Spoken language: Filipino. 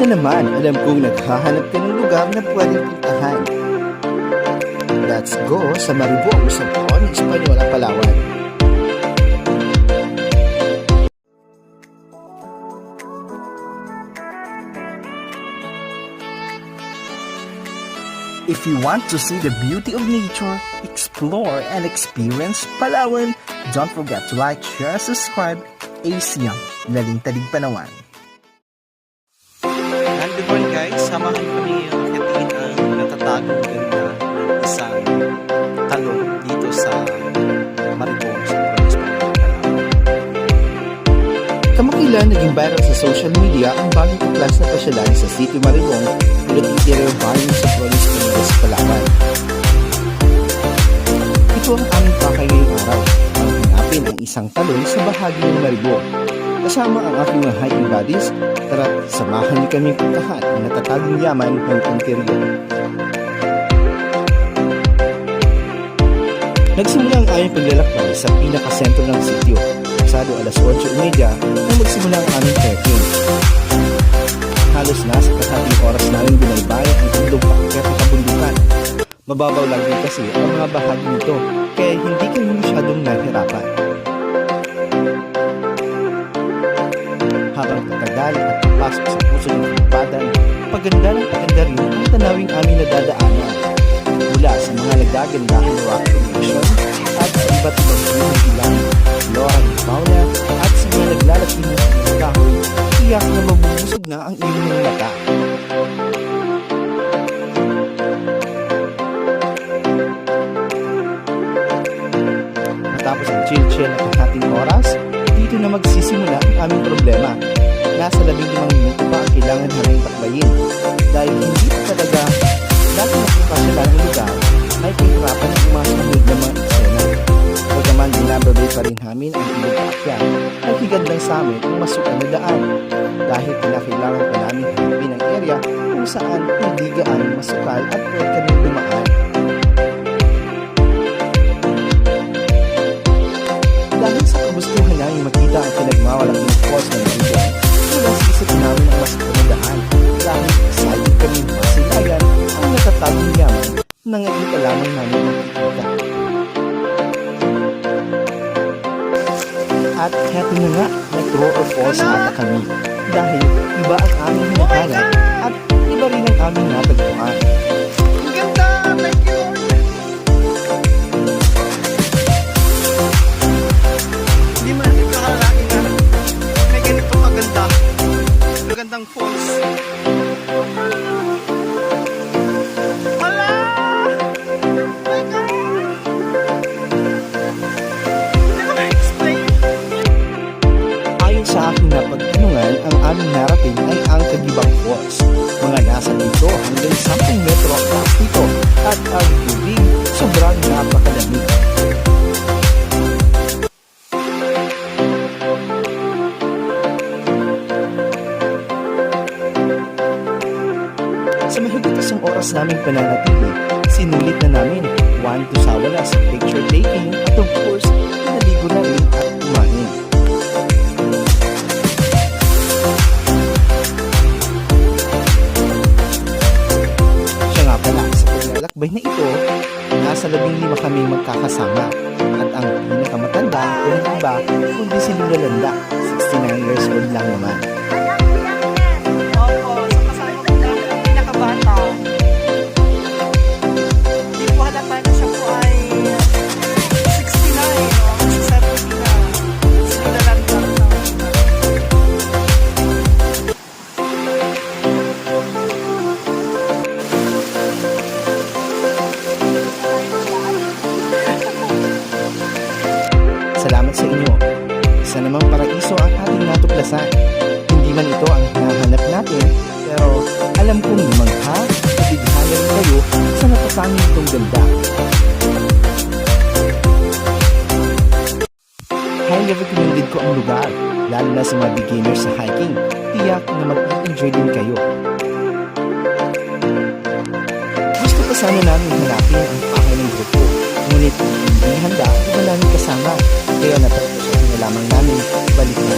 na naman, alam kong naghahanap ka ng lugar na pwedeng puntahan. Let's go sa Maribong, Sopron, Española, Palawan. If you want to see the beauty of nature, explore and experience Palawan, don't forget to like, share, and subscribe. ASEAN, Laling-Talig, Palawan. And good morning guys, samahan kami akitin ang natatagong ganda ng isang talon dito sa Maribong, Sopron, Española, Palawan. Kamakailan naging viral sa social media ang bagong tuklas na pasyalan sa City Maribong, Interior Bayan sa Province ng Palawan. Ito ang aming pakay ngayong araw, ang hanapin ang isang talon sa bahagi ng Maribong. Kasama ang aking mga hiking buddies, tara't samahan niyo kaming puntahan ang natatagong yaman ng interior. Nagsimula ang aming paglalakbay sa pinakasentro ng sitio. Pasado alas 8:30 nang magsimula ang aming trekking. Halos nasa katating oras namin binaybayan ang ilog paakyat ng kabundukan. Mababaw lang din kasi ang mga bahagi nito, kaya hindi kami masyadong nahirapan. Habang tatagal at papasok sa puso ng kapadan, paganda ng paganda rin ang tanawing aming nadadaanan. Mula sa mga nagagandahang rock formation at sa iba't ibang bunong ilang, flora and fauna at sa mga naglalaking ng kahoy, tiyak na mabubusog na ang iyong mga mata. Matapos ang chill-chill at kalahating oras, dito na magsisimula ang aming problema. Nasa 15 minuto pa ang kailangan namin takbayin. Dahil hindi pa talaga dahil nakapasyalan ang lugar, ay pihirapan ang umasunod na mga eksena. Bagaman binababay pa rin namin ang ilog paakyat, naghigad lang sa amin ang masukan na daan. Dahil kinakailangan pa namin hanapin ang area kung saan hindi gaano masukal at pwede kami dumaan. Dahil sa kagustuhan namin makita ang pinagmawalaking falls ng Maribong, wala sa isip namin ang masukan na daan. Dahil excited kami masilayan ang natatagong yaman na ngayon pa lamang namin makikita. At heto na nga, nag-roar falls ata kami. Dahil iba ang aming hinahanap at iba rin ang aming natagpuan. Ang ganda! Thank you! Hindi mo natin kakalain na may ganito maganda. Magandang falls. Hala! My God! Hindi ko na-explain. Ayon sa aking napagtanungan, ang aming narating ay ang Kagibang Falls. Mga nasa 8 hanggang 10 metro ang taas dito at ang tubig sobrang napakalamig. Sa mahigit isang oras naming pananatili, sinulit na namin 1 to sawa na sa picture taking at of course, naligo na rin at kumain. Siya nga pala, sa paglalakbay na ito, nasa 15 kaming magkakasama at ang pinakamatanda walang iba kundi si Lola Landa, 69 years old lang naman. Opo, sa kasama ko lang ang pinakabata. Hindi po halata na siya po ay 69 o 70 na. Sila lang lang. Salamat sa inyo. Isa namang paraiso ang ating natuklasan. Hindi man ito ang hinahanap natin, pero alam kong lumangha at bighanan rin kayo sa natatanging itong ganda. Highly recommended ko ang lugar, lalo na sa mga beginners sa hiking. Tiyak na mag-enjoy din kayo. Gusto pa sana namin hanapin ang pakay ng grupo, ngunit hindi handa ang iba namin kasama, kaya natapos na lamang namin balik na.